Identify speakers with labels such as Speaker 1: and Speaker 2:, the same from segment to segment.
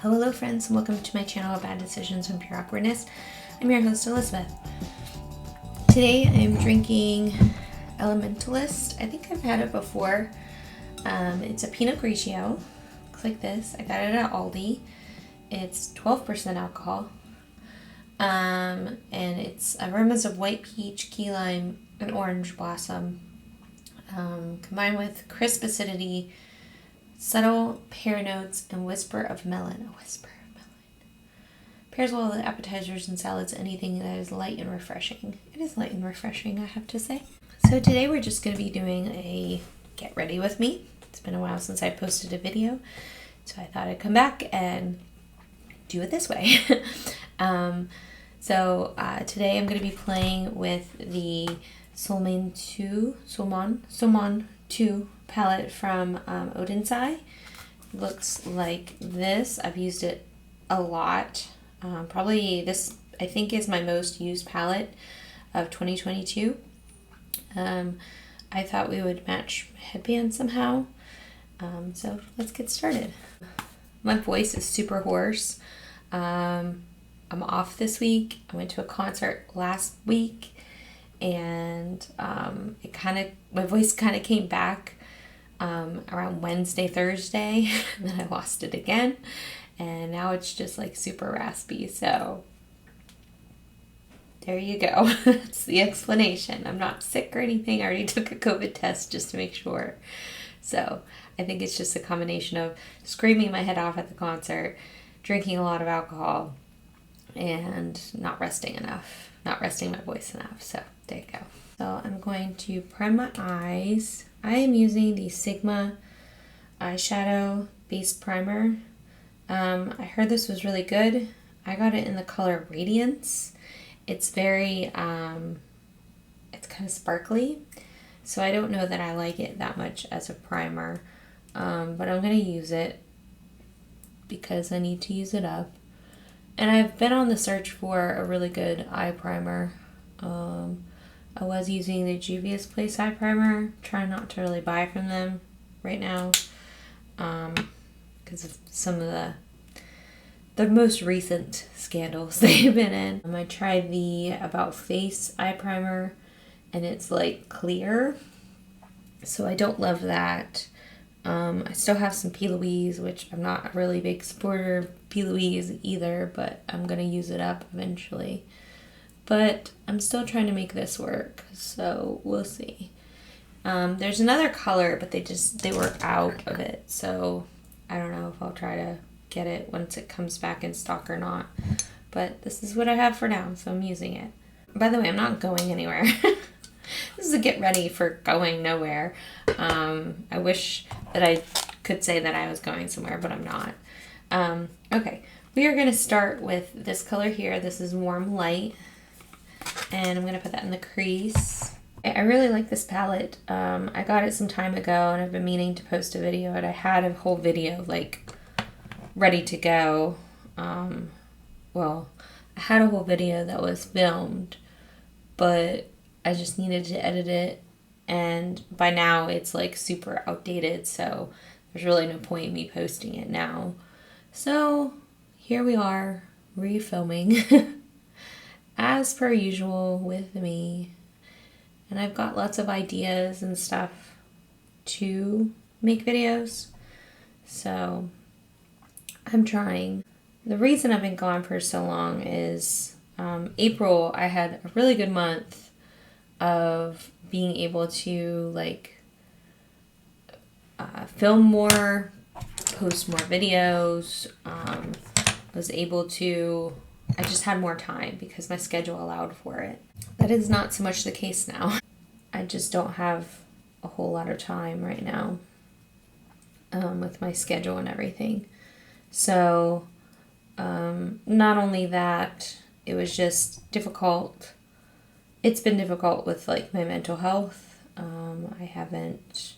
Speaker 1: Hello friends, and welcome to my channel of Bad Decisions from Pure Awkwardness. I'm your host Elizabeth. Today I'm drinking Elementalist. I think I've had it before. It's a Pinot Grigio. Looks like this. I got it at Aldi. It's 12% alcohol. And it's aromas of white peach, key lime, and orange blossom. Combined with crisp acidity, subtle pear notes, and whisper of melon. A whisper of melon. Pairs well with appetizers and salads, anything that is light and refreshing. It is light and refreshing, I have to say. So today we're just going to be doing a get ready with me. It's been a while since I posted a video, so I thought I'd come back and do it this way. Today I'm going to be playing with the Solmane 2 palette from Me-Oden. Looks like this. I've used it a lot. Probably this, I think, is my most used palette of 2022. I thought we would match headband somehow. So let's get started. My voice is super hoarse. I'm off this week. I went to a concert last week, and my voice kind of came back around Wednesday, Thursday, and then I lost it again, and now it's just like super raspy. So there you go. That's the explanation. I'm not sick or anything. I already took a COVID test just to make sure. So I think it's just a combination of screaming my head off at the concert, drinking a lot of alcohol, and not resting my voice enough. So there you go. So I'm going to prime my eyes. I am using the Sigma eyeshadow base primer. I heard this was really good. I got it in the color Radiance. It's very, it's kind of sparkly, so I don't know that I like it that much as a primer, but I'm going to use it because I need to use it up. And I've been on the search for a really good eye primer. I was using the Juvia's Place eye primer. Trying not to really buy from them right now because of some of the most recent scandals they've been in. I tried the About Face eye primer, and it's like clear, so I don't love that. I still have some P. Louise, which I'm not a really big supporter of P. Louise either, but I'm going to use it up eventually. But I'm still trying to make this work, so we'll see. There's another color, but they were out of it, so I don't know if I'll try to get it once it comes back in stock or not. But this is what I have for now, so I'm using it. By the way, I'm not going anywhere. This is a get ready for going nowhere. I wish that I could say that I was going somewhere, but I'm not. Okay, we are going to start with this color here. This is Warm Light, and I'm going to put that in the crease. I really like this palette. I got it some time ago, and I've been meaning to post a video, and I had a whole video like ready to go. Well, I had a whole video that was filmed, but I just needed to edit it, and by now it's like super outdated, so there's really no point in me posting it now. So here we are, refilming as per usual with me, and I've got lots of ideas and stuff to make videos, so I'm trying. The reason I've been gone for so long is April, I had a really good month of being able to film more, post more videos. I just had more time because my schedule allowed for it. That is not so much the case now. I just don't have a whole lot of time right now with my schedule and everything. So not only that, it was just difficult. It's been difficult with like my mental health. I haven't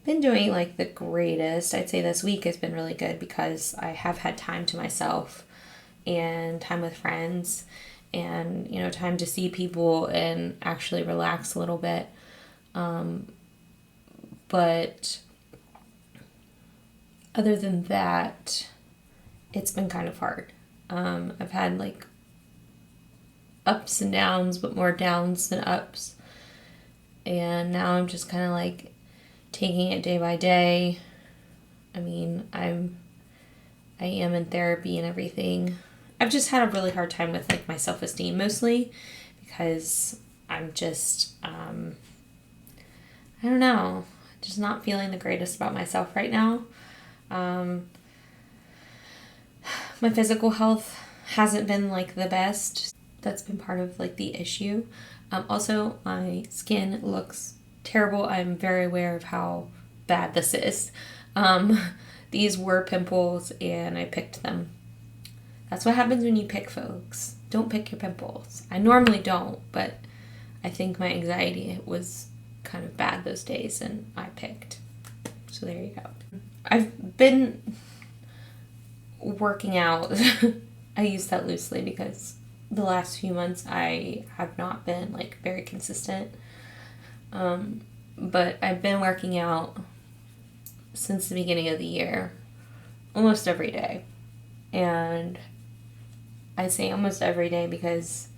Speaker 1: been doing like the greatest. I'd say this week has been really good because I have had time to myself and time with friends and, time to see people and actually relax a little bit. But other than that, it's been kind of hard. I've had like ups and downs, but more downs than ups. And now I'm just kind of like taking it day by day. I mean, I am in therapy and everything. I've just had a really hard time with like my self-esteem mostly because I'm just, I don't know, just not feeling the greatest about myself right now. My physical health hasn't been like the best. That's been part of like the issue. Also, my skin looks terrible. I'm very aware of how bad this is. These were pimples and I picked them. That's what happens when you pick, folks. Don't pick your pimples. I normally don't, but I think my anxiety was kind of bad those days and I picked. So there you go. I've been working out. I use that loosely because the last few months I have not been like very consistent. But I've been working out since the beginning of the year, almost every day. And I say almost every day because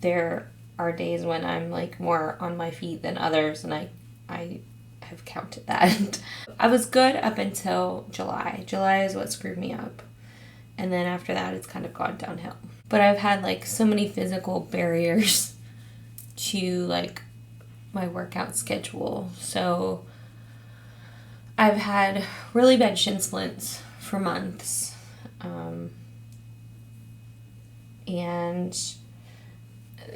Speaker 1: there are days when I'm like more on my feet than others, and I have counted that. I was good up until July. July is what screwed me up. And then after that, it's kind of gone downhill. But I've had like so many physical barriers to like my workout schedule. So I've had really bad shin splints for months. And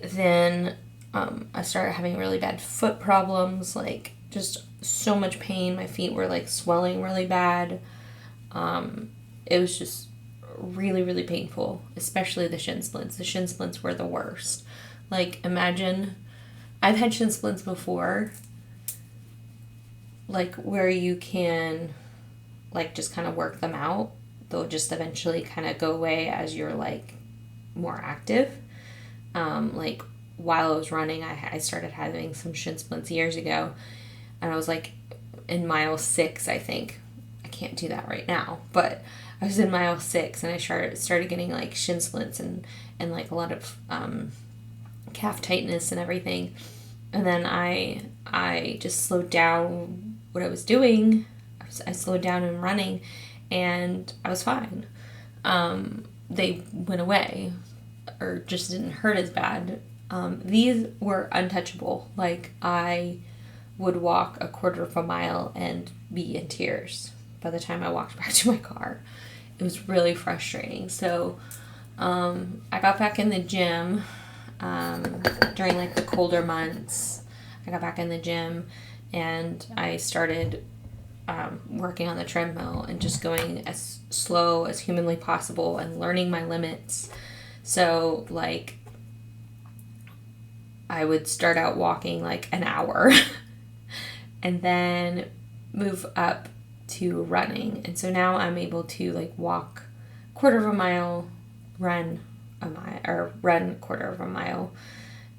Speaker 1: then I started having really bad foot problems, like just so much pain. My feet were like swelling really bad. It was just really, really painful, especially the shin splints. The shin splints were the worst. Like, imagine, I've had shin splints before, like where you can like just kind of work them out. They'll just eventually kind of go away as you're like more active. Like while I was running, I started having some shin splints years ago, and I was like in mile 6, I think. I can't do that right now, but I was in mile 6 and I started getting like shin splints and like a lot of calf tightness and everything. And then I just slowed down what I was doing. I slowed down in running and I was fine. They went away or just didn't hurt as bad. These were untouchable. Like, I would walk a quarter of a mile and be in tears by the time I walked back to my car. It was really frustrating. So I got back in the gym during like the colder months. I got back in the gym and I started working on the treadmill and just going as slow as humanly possible and learning my limits. So like I would start out walking like an hour and then move up to running. And so now I'm able to like walk a quarter of a mile, run a mile, or run a quarter of a mile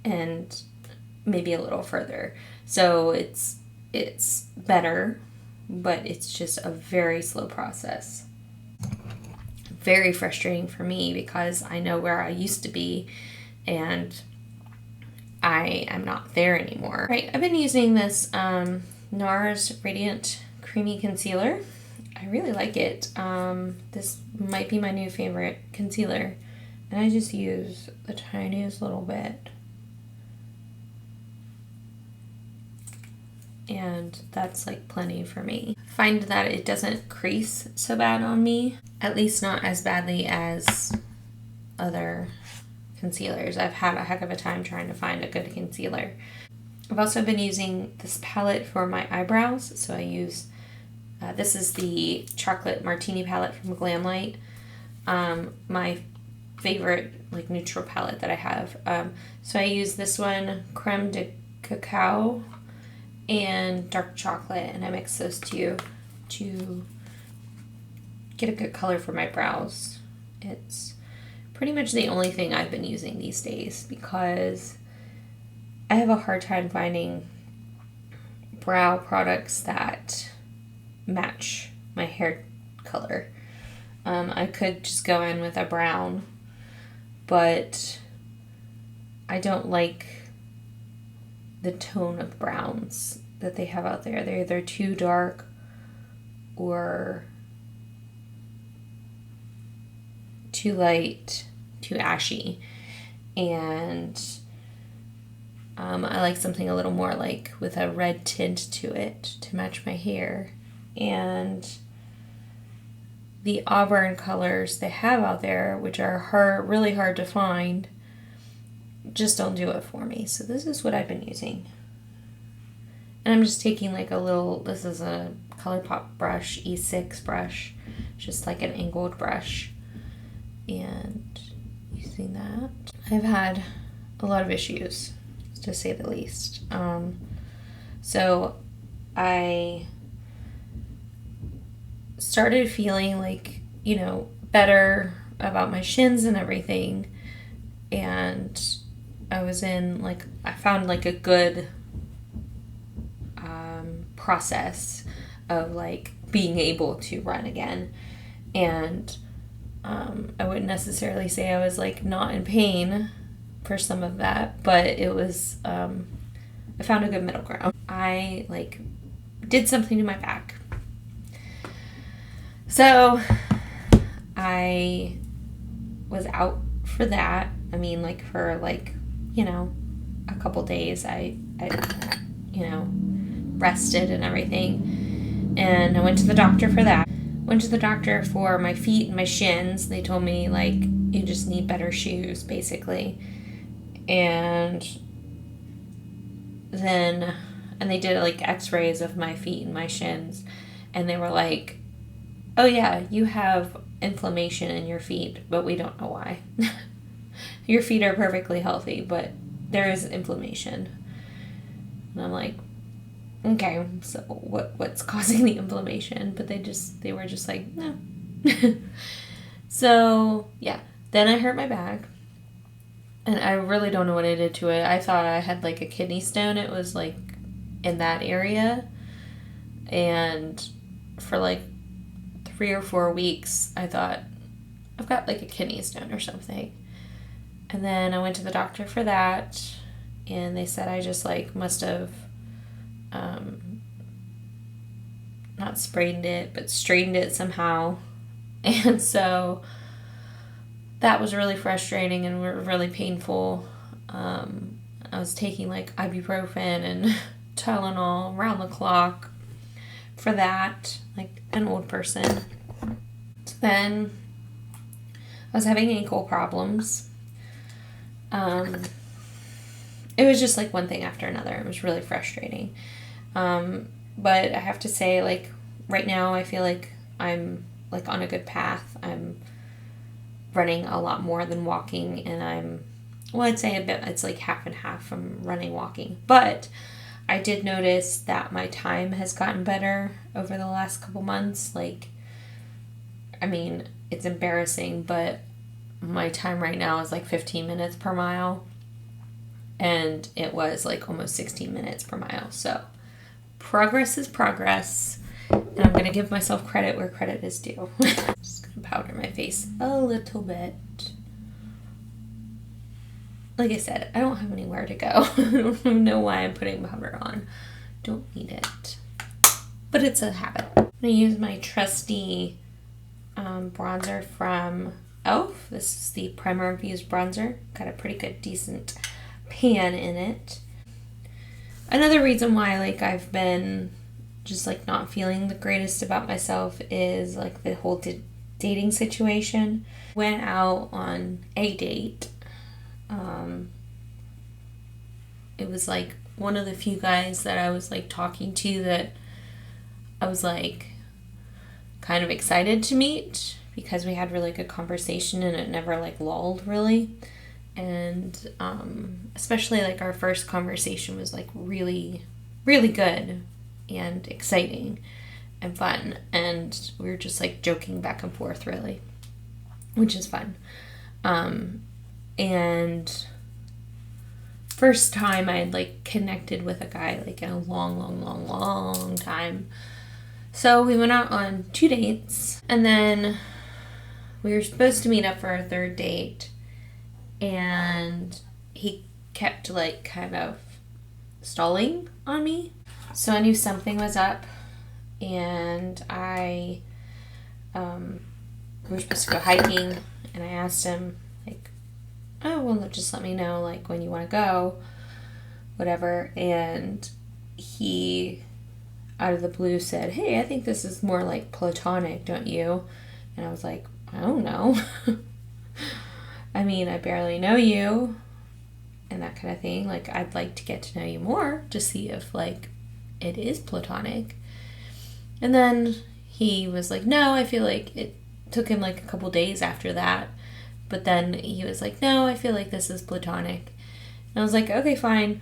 Speaker 1: and maybe a little further. So it's better, but it's just a very slow process. Very frustrating for me because I know where I used to be and I am not there anymore. Right, I've been using this NARS Radiant Creamy Concealer. I really like it. This might be my new favorite concealer. And I just use the tiniest little bit. And that's like plenty for me. I find that it doesn't crease so bad on me. At least not as badly as other concealers. I've had a heck of a time trying to find a good concealer. I've also been using this palette for my eyebrows. So I use, this is the Chocolate Martini palette from Glamlight. My favorite like neutral palette that I have. So I use this one, Creme de Cacao and Dark Chocolate, and I mix those two to get a good color for my brows. It's pretty much the only thing I've been using these days because I have a hard time finding brow products that match my hair color. I could just go in with a brown, but I don't like the tone of browns that they have out there. They're either too dark or too light, too ashy. And I like something a little more like with a red tint to it to match my hair. And the auburn colors they have out there, which are really hard to find, just don't do it for me. So this is what I've been using. And I'm just taking like a little, this is a ColourPop brush, E6 brush, just like an angled brush. And using that. I've had a lot of issues, to say the least. So I started feeling like, better about my shins and everything. And I found like a good process of like being able to run again. And I wouldn't necessarily say I was like not in pain for some of that, but it was, I found a good middle ground. I like did something to my back. So I was out for that. I mean, like for like, a couple days I rested and everything. And I went to the doctor for that. Went to the doctor for my feet and my shins. They told me like, you just need better shoes, basically. And they did like x-rays of my feet and my shins. And they were like, oh yeah, you have inflammation in your feet, but we don't know why. Your feet are perfectly healthy, but there is inflammation. And I'm like, okay, so what's causing the inflammation? But they were just like, no. So yeah, then I hurt my back. And I really don't know what I did to it. I thought I had like a kidney stone. It was like in that area. And for like 3 or 4 weeks, I thought, I've got like a kidney stone or something. And then I went to the doctor for that. And they said I just like must have not sprained it, but strained it somehow. And so that was really frustrating and really painful. I was taking like ibuprofen and Tylenol around the clock for that, like an old person. Then I was having ankle problems. It was just like one thing after another. It was really frustrating. But I have to say, like, right now I feel like I'm like on a good path. I'm running a lot more than walking, and I'd say it's like half and half from running, walking. But I did notice that my time has gotten better over the last couple months. Like, I mean, it's embarrassing, but my time right now is like 15 minutes per mile. And it was like almost 16 minutes per mile. So progress is progress. And I'm going to give myself credit where credit is due. Just going to powder my face a little bit. Like I said, I don't have anywhere to go. I don't know why I'm putting powder on. Don't need it. But it's a habit. I'm going to use my trusty bronzer from e.l.f. This is the Primer Infused Bronzer. Got a pretty good, decent pan in it. Another reason why like I've been just like not feeling the greatest about myself is like the whole dating situation. Went out on a date. It was like one of the few guys that I was like talking to that I was like kind of excited to meet because we had really good conversation and it never like lulled really. And especially like our first conversation was like really, really good and exciting and fun. And we were just like joking back and forth really, which is fun. And first time I had like connected with a guy like in a long time. So we went out on 2 dates, and then we were supposed to meet up for our third date, and he kept like kind of stalling on me. So I knew something was up, and we were supposed to go hiking, and I asked him like, oh, well, just let me know like when you want to go, whatever. And he, out of the blue, said, hey, I think this is more like platonic, don't you? And I was like, I don't know. I mean, I barely know you, and that kind of thing. Like, I'd like to get to know you more to see if like it is platonic. And then he was like, no, I feel like it took him like a couple days after that. But then he was like, no, I feel like this is platonic. And I was like, okay, fine.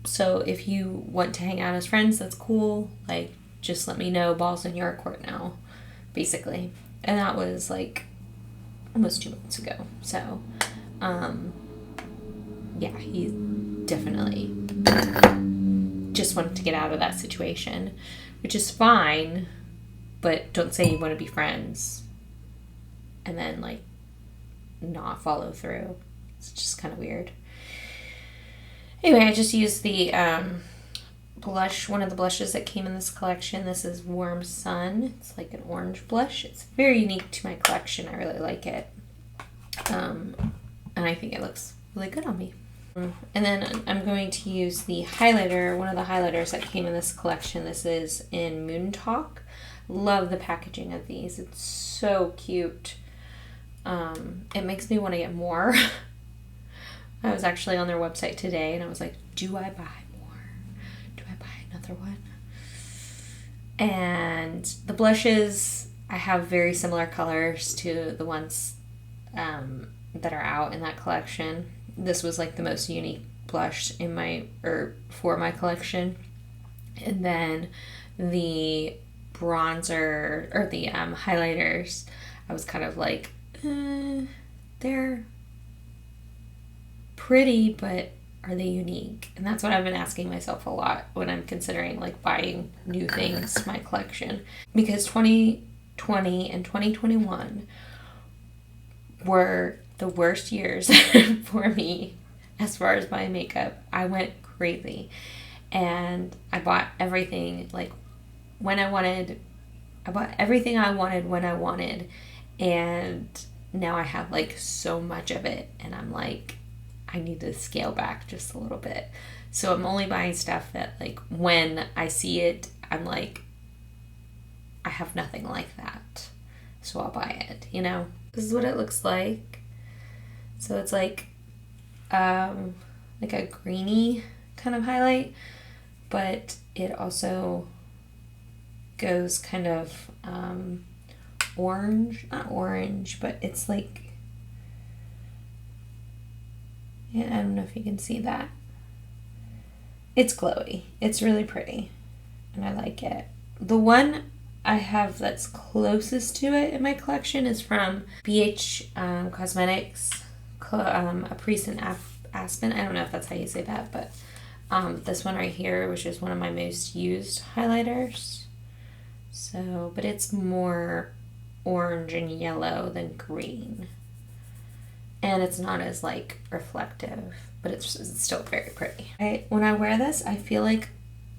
Speaker 1: So if you want to hang out as friends, that's cool. Like, just let me know. Ball's in your court now, basically. And that was like almost 2 months ago. So, yeah, he definitely just wanted to get out of that situation, which is fine, but don't say you want to be friends and then like not follow through. It's just kind of weird. Anyway, I just used the blush, one of the blushes that came in this collection. This is Warm Sun. It's like an orange blush. It's very unique to my collection. I really like it. And I think it looks really good on me. And then I'm going to use the highlighter, one of the highlighters that came in this collection. This is in Moon Talk. Love the packaging of these. It's so cute. It makes me want to get more. I was actually on their website today and I was like, do I buy more? Do I buy another one? And the blushes, I have very similar colors to the ones that are out in that collection. This was like the most unique blush in my, or for my collection. And then the bronzer, or the highlighters, I was kind of like, they're pretty, but are they unique? And that's what I've been asking myself a lot when I'm considering like buying new things to my collection. Because 2020 and 2021 were the worst years for me as far as my makeup. I went crazy and I bought everything like when I wanted. I bought everything I wanted when I wanted, and now I have like so much of it and I'm like, I need to scale back just a little bit. So I'm only buying stuff that like when I see it, I'm like, I have nothing like that, so I'll buy it, you know? This is what it looks like. So it's like a greeny kind of highlight, but it also goes kind of orange, not orange, but it's like, yeah, I don't know if you can see that. It's glowy. It's really pretty, and I like it. The one I have that's closest to it in my collection is from BH Cosmetics, Caprice and Aspen. I don't know if that's how you say that, but this one right here, which is one of my most used highlighters. So, but it's more orange and yellow than green. And it's not as like reflective, but it's still very pretty. When I wear this, I feel like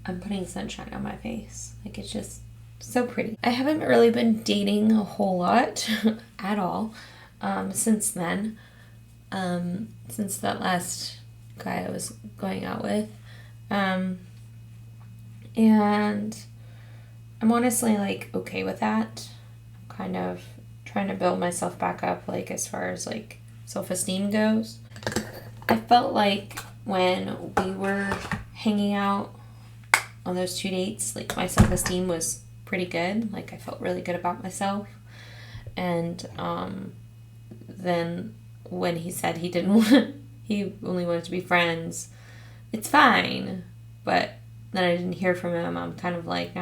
Speaker 1: I'm putting sunshine on my face. Like, it's just so pretty. I haven't really been dating a whole lot at all since then. Since that last guy I was going out with. And I'm honestly like okay with that. I'm kind of trying to build myself back up, like as far as like self-esteem goes. I felt like when we were hanging out on those 2 dates, like my self-esteem was pretty good. Like I felt really good about myself. And then when he said he only wanted to be friends, it's fine. But then I didn't hear from him. I'm kind of like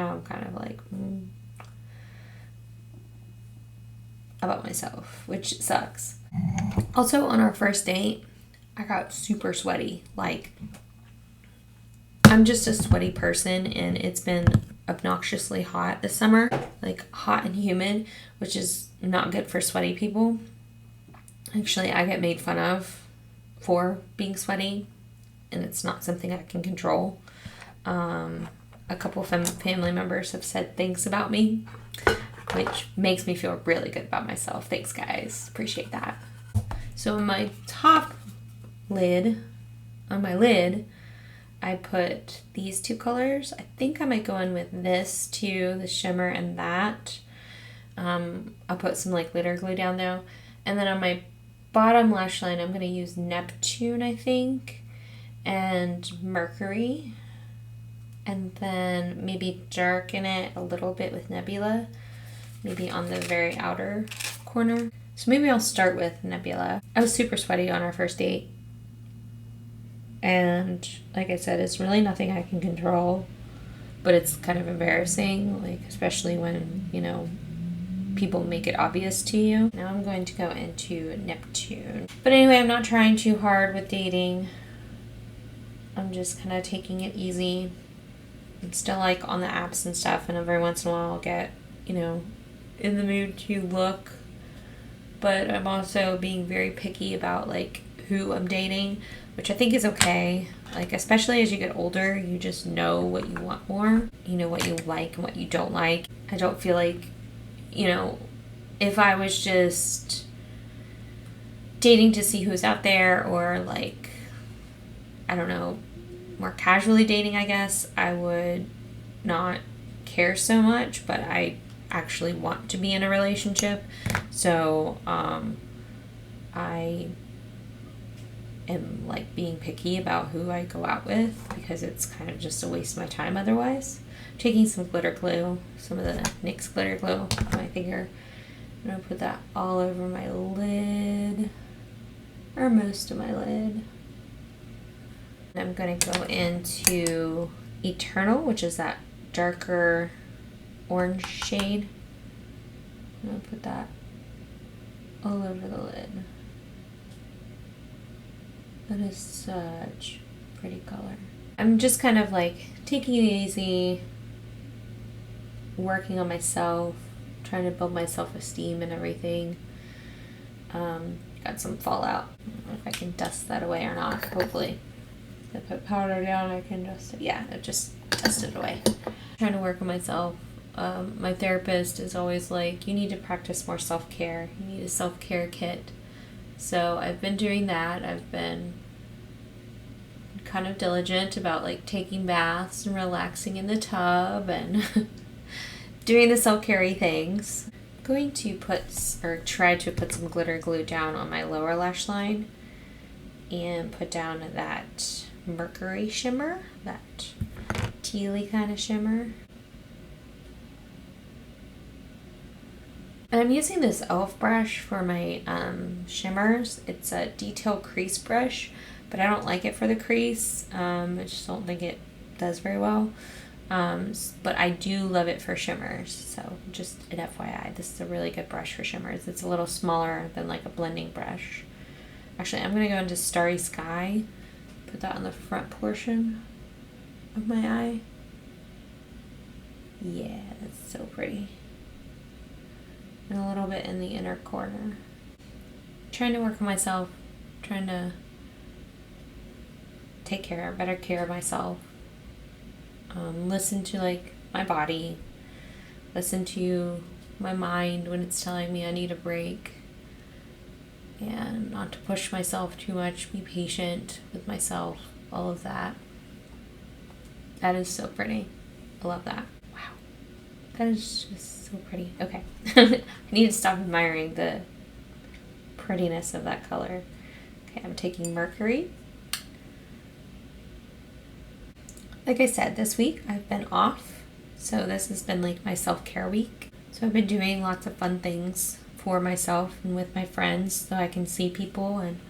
Speaker 1: about myself, which sucks. Also, on our first date, I got super sweaty. Like, I'm just a sweaty person, and it's been obnoxiously hot this summer, like hot and humid, which is not good for sweaty people. Actually, I get made fun of for being sweaty, and it's not something I can control. A couple family members have said things about me, which makes me feel really good about myself. Thanks, guys. Appreciate that. So on my top lid, on my lid, I put these two colors. I think I might go in with this too, the shimmer and that. I'll put some like glitter glue down though. And then on my bottom lash line, I'm going to use Neptune, I think, and Mercury. And then maybe darken it a little bit with Nebula, maybe on the very outer corner. So maybe I'll start with Nebula. I was super sweaty on our first date. And like I said, it's really nothing I can control, but it's kind of embarrassing, like especially when, you know, people make it obvious to you. Now I'm going to go into Neptune. But anyway, I'm not trying too hard with dating. I'm just kind of taking it easy. I'm still like on the apps and stuff, and every once in a while I'll get, you know, in the mood to look. But I'm also being very picky about like who I'm dating, which I think is okay. Like, especially as you get older, you just know what you want more. You know what you like and what you don't like. I don't feel like, you know, if I was just dating to see who's out there, or like, I don't know, more casually dating, I guess, I would not care so much, but I actually want to be in a relationship. So, I am like being picky about who I go out with, because it's kind of just a waste of my time otherwise. I'm taking some glitter glue, some of the NYX glitter glue on my finger. I'm going to put that all over my lid, or most of my lid. I'm going to go into Eternal, which is that darker orange shade. I'm going to put that all over the lid. That is such a pretty color. I'm just kind of like taking it easy, working on myself, trying to build my self-esteem and everything. Got some fallout. I don't know if I can dust that away or not. Hopefully. If I put powder down, I can dust it. Yeah, I just dust it away. Trying to work on myself. My therapist is always like, you need to practice more self-care. You need a self-care kit. So I've been doing that. I've been kind of diligent about like taking baths and relaxing in the tub and doing the self-care things. I'm going to try to put some glitter glue down on my lower lash line and put down that Mercury shimmer, that tealy kind of shimmer. And I'm using this e.l.f. brush for my shimmers. It's a detail crease brush, but I don't like it for the crease. I just don't think it does very well. But I do love it for shimmers. So just an FYI, this is a really good brush for shimmers. It's a little smaller than like a blending brush. Actually, I'm going to go into Starry Sky. Put that on the front portion of my eye. Yeah, that's so pretty. And a little bit in the inner corner. Trying to work on myself, trying to take better care of myself. Listen to like my body, listen to my mind when it's telling me I need a break, and not to push myself too much, be patient with myself, all of that. That is so pretty. I love that. Wow. That is just so pretty. Okay. I need to stop admiring the prettiness of that color. Okay, I'm taking Mercury. Like I said, this week I've been off, so this has been like my self-care week. So I've been doing lots of fun things for myself and with my friends so I can see people and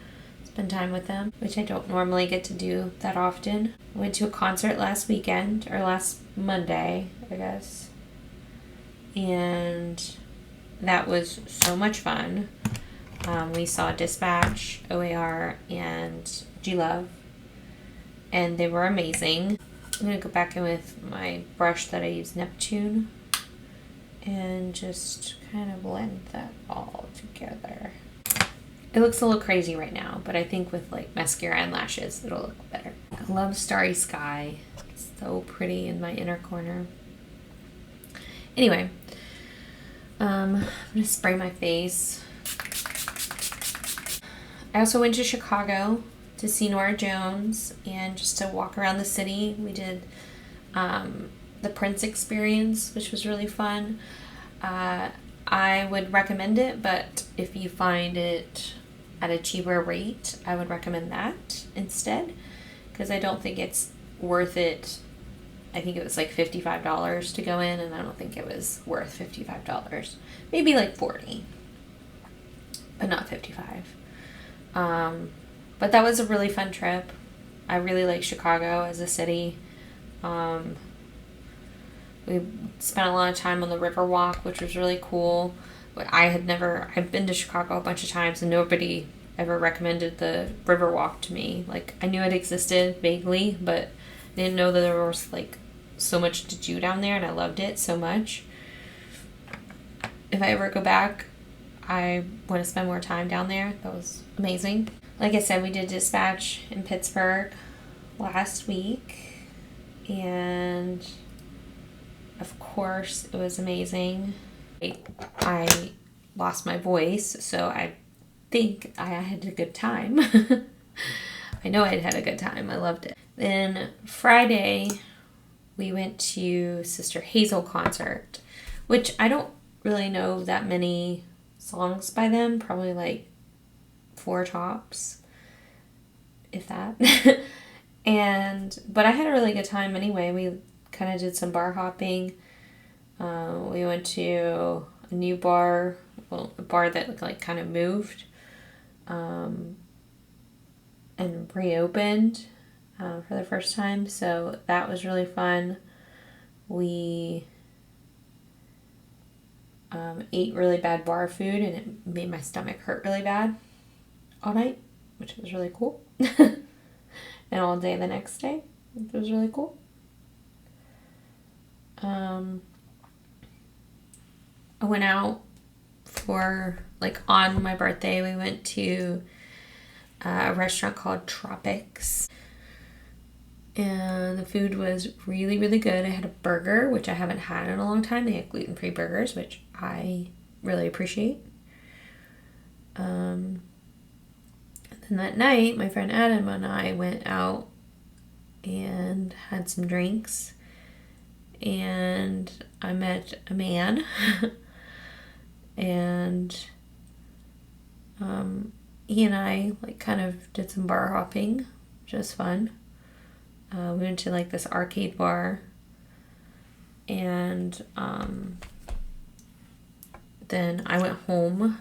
Speaker 1: spend time with them, which I don't normally get to do that often. I went to a concert last weekend, or last Monday, I guess. And that was so much fun. We saw Dispatch, OAR, and G-Love, and they were amazing. I'm going to go back in with my brush that I use, Neptune, and just kind of blend that all together. It looks a little crazy right now, but I think with like mascara and lashes, it'll look better. I love Starry Sky. It's so pretty in my inner corner. Anyway, I'm going to spray my face. I also went to Chicago to see Nora Jones and just to walk around the city. We did the Prince experience, which was really fun. I would recommend it, but if you find it at a cheaper rate, I would recommend that instead, because I don't think it's worth it. I think it was like $55 to go in, and I don't think it was worth $55. Maybe like $40, but not $55. But that was a really fun trip. I really like Chicago as a city. We spent a lot of time on the River Walk, which was really cool. But I've been to Chicago a bunch of times and nobody ever recommended the River Walk to me. Like, I knew it existed vaguely, but I didn't know that there was like so much to do down there, and I loved it so much. If I ever go back, I want to spend more time down there. That was amazing. Like I said, we did Dispatch in Pittsburgh last week, and of course it was amazing. I lost my voice, so I think I had a good time. I know I had a good time. I loved it. Then Friday, we went to Sister Hazel concert, which I don't really know that many songs by them. Probably like 4 tops, if that. But I had a really good time anyway. We kind of did some bar hopping. We went to a new bar, well, a bar that like kind of moved and reopened for the first time, so that was really fun. We ate really bad bar food, and it made my stomach hurt really bad all night, which was really cool. And all day the next day, it was really cool. I went out for, like, on my birthday, we went to a restaurant called Tropics. And the food was really, really good. I had a burger, which I haven't had in a long time. They have gluten-free burgers, which I really appreciate. And then that night, my friend Adam and I went out and had some drinks. And I met a man. And he and I like kind of did some bar hopping, which was fun. We went to like this arcade bar, and then I went home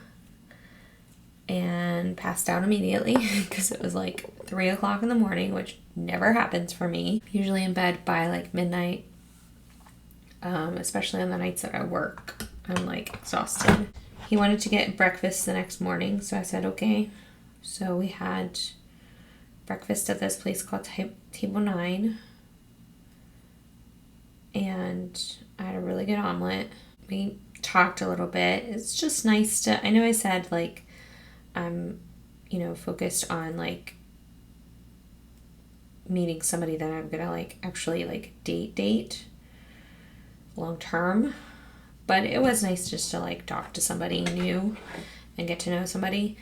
Speaker 1: and passed out immediately because it was like 3 o'clock in the morning, which never happens for me. I'm usually in bed by like midnight, especially on the nights that I work. I'm like exhausted. He wanted to get breakfast the next morning, so I said okay. So we had breakfast at this place called Table 9, and I had a really good omelet. We talked a little bit. It's just nice to, I know I said like I'm, focused on like meeting somebody that I'm gonna like actually like date long term, but it was nice just to like talk to somebody new and get to know somebody.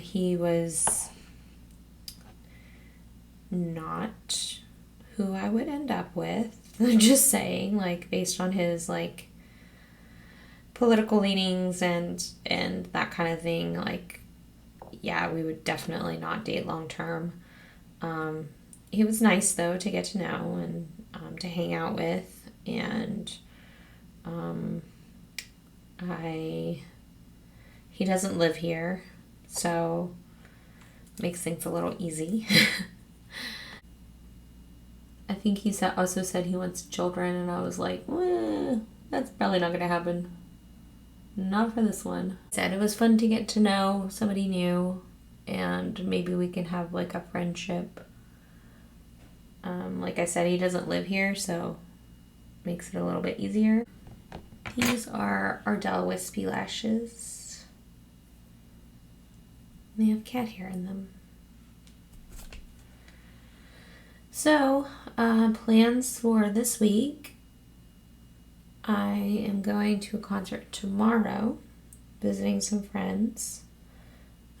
Speaker 1: He was not who I would end up with. Just saying, like, based on his like political leanings and that kind of thing, like, yeah, we would definitely not date long term. He was nice though to get to know and to hang out with, and he doesn't live here, so makes things a little easy. I think he also said he wants children, and I was like, that's probably not going to happen. Not for this one. I said it was fun to get to know somebody new, and maybe we can have like a friendship Like I said, he doesn't live here, so makes it a little bit easier. These are Ardell Wispy Lashes. They have cat hair in them. So, plans for this week. I am going to a concert tomorrow, visiting some friends.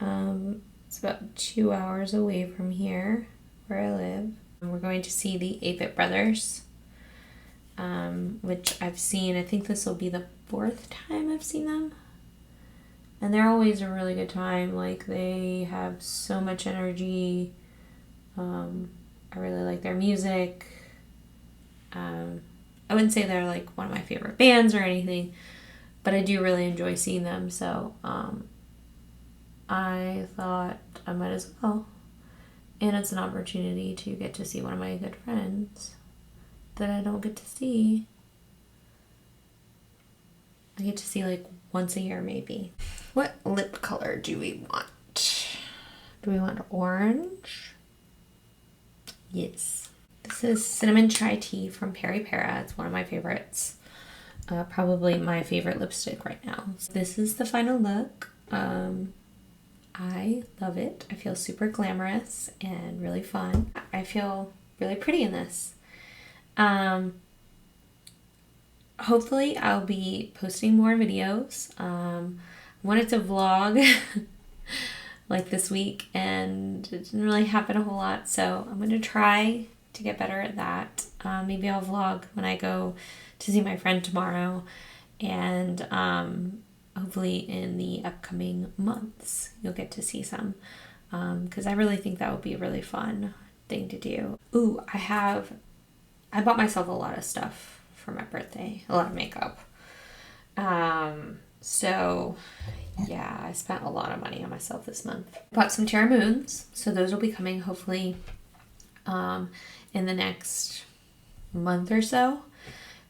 Speaker 1: It's about 2 hours away from here, where I live. We're going to see the 8-Bit Brothers, which I've seen. I think this will be the 4th time I've seen them. And they're always a really good time. Like, they have so much energy. I really like their music. I wouldn't say they're like one of my favorite bands or anything, but I do really enjoy seeing them. So I thought I might as well. And it's an opportunity to get to see one of my good friends that I don't get to see. I get to see like once a year maybe. What lip color do we want? Do we want orange? Yes. This is Cinnamon Chai Tea from Peri Para. It's one of my favorites. Probably my favorite lipstick right now. So this is the final look. I love it. I feel super glamorous and really fun. I feel really pretty in this. Hopefully I'll be posting more videos. I wanted to vlog like this week and it didn't really happen a whole lot. So I'm going to try to get better at that. Maybe I'll vlog when I go to see my friend tomorrow, and hopefully in the upcoming months you'll get to see some, because I really think that would be a really fun thing to do. Ooh, I bought myself a lot of stuff for my birthday, a lot of makeup. So yeah, I spent a lot of money on myself this month. Bought some Terra Moons, so those will be coming hopefully in the next month or so.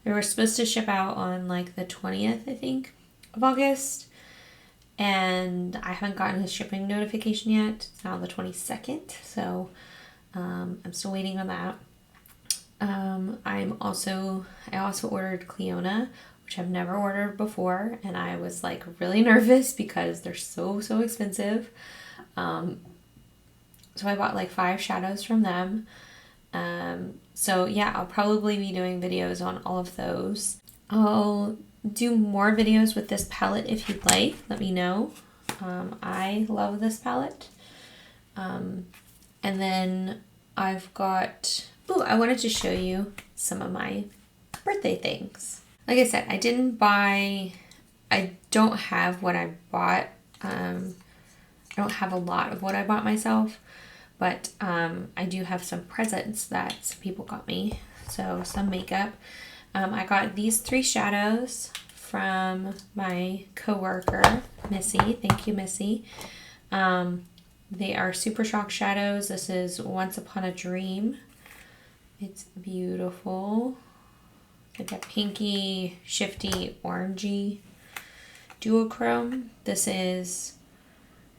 Speaker 1: They were supposed to ship out on like the 20th, I think, of August. And I haven't gotten a shipping notification yet. It's now the 22nd, so I'm still waiting on that. I also ordered Cleona, which I've never ordered before, and I was like really nervous because they're so expensive. So I bought like 5 shadows from them. So yeah, I'll probably be doing videos on all of those. I'll do more videos with this palette if you'd like. Let me know. I love this palette. And then I've got... Ooh, I wanted to show you some of my birthday things. Like I said, I don't have what I bought. I don't have a lot of what I bought myself. But I do have some presents that some people got me. So some makeup. I got these 3 shadows from my coworker, Missy. Thank you, Missy. They are Super Shock shadows. This is Once Upon a Dream. It's beautiful. Like a pinky, shifty, orangey duochrome. This is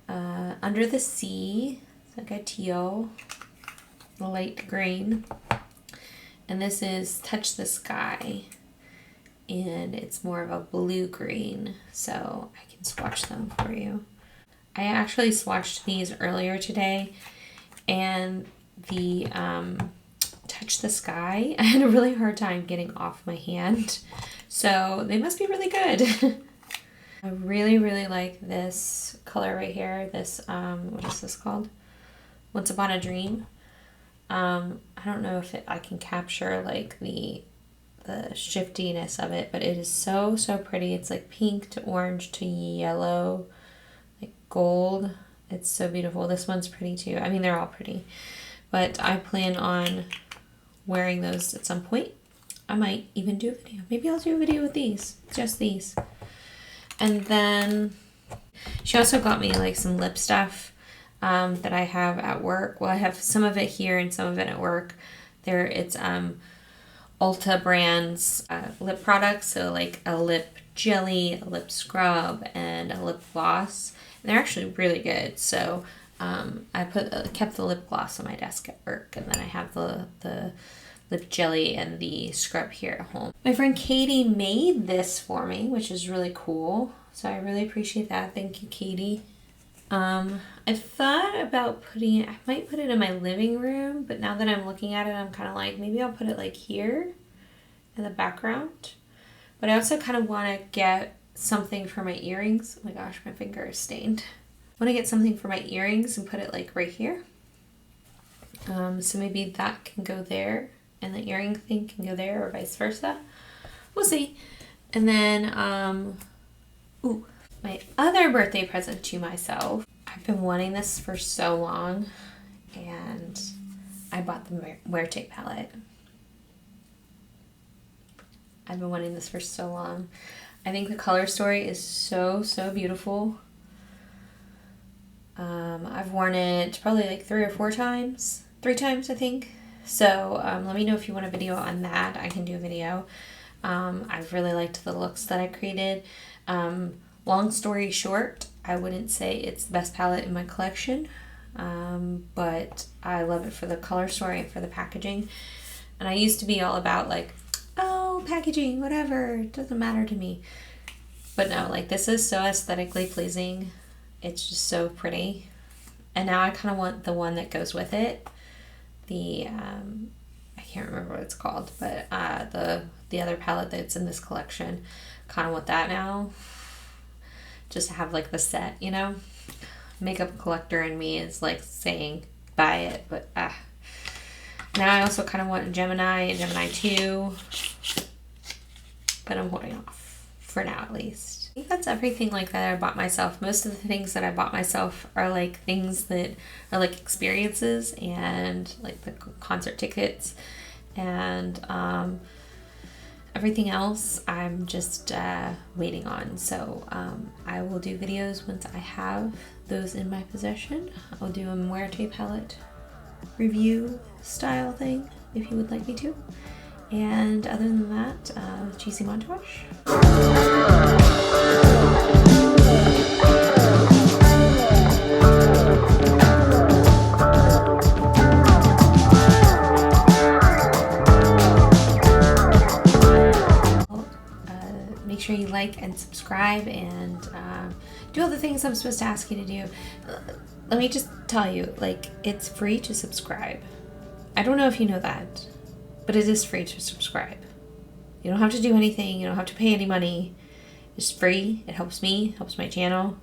Speaker 1: Under the Sea. It's like a teal, light green. And this is Touch the Sky. And it's more of a blue-green. So I can swatch them for you. I actually swatched these earlier today. And the Touch the Sky, I had a really hard time getting off my hand. So they must be really good. I really like this color right here. This, what is this called? Once Upon a Dream. I don't know if I can capture like the shiftiness of it, but it is so pretty. It's like pink to orange to yellow, like gold. It's so beautiful. This one's pretty too. I mean, they're all pretty, but I plan on wearing those at some point. I might even do a video. Maybe I'll do a video with these, just these. And then she also got me like some lip stuff that I have at work. Well, I have some of it here and some of it at work. It's Ulta Brands lip products, so like a lip jelly, a lip scrub, and a lip gloss. And they're actually really good. So I kept the lip gloss on my desk at work, and then I have the lip jelly and the scrub here at home. My friend Katie made this for me, which is really cool. So I really appreciate that. Thank you, Katie. I thought about putting it, I might put it in my living room, but now that I'm looking at it, I'm kind of like, maybe I'll put it like here in the background. But I also kind of want to get something for my earrings. Oh my gosh, my finger is stained. I want to get something for my earrings and put it like right here. So maybe that can go there and the earring thing can go there, or vice versa. We'll see. And then, ooh, my other birthday present to myself. I've been wanting this for so long, and I bought the Wear Tape palette. I've been wanting this for so long. I think the color story is so, so beautiful. I've worn it probably like 3 or 4 times. 3 times, I think. So let me know if you want a video on that. I can do a video. I've really liked the looks that I created. Long story short, I wouldn't say it's the best palette in my collection, but I love it for the color story and for the packaging. And I used to be all about like, oh, packaging, whatever, it doesn't matter to me. But no, like this is so aesthetically pleasing. It's just so pretty. And now I kind of want the one that goes with it. The, I can't remember what it's called, but the other palette that's in this collection, kind of want that now. Just to have like the set, you know? Makeup collector in me is like saying buy it, but now I also kind of want a Gemini and Gemini 2, but I'm holding off for now at least. I think that's everything like that I bought myself. Most of the things that I bought myself are like things that are like experiences and like the concert tickets, and everything else I'm just waiting on. So I will do videos once I have those in my possession. I'll do a Wear Tape palette review style thing if you would like me to. And other than that, cheesy montage. Make sure you like and subscribe and do all the things I'm supposed to ask you to do. Let me just tell you, like, it's free to subscribe. I don't know if you know that, but it is free to subscribe. You don't have to do anything. You don't have to pay any money. It's free. It helps me, helps my channel,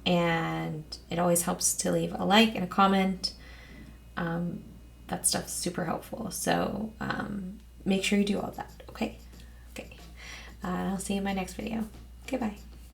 Speaker 1: and it always helps to leave a like and a comment. That stuff's super helpful. So make sure you do all that. Okay. Okay. I'll see you in my next video. Okay, bye.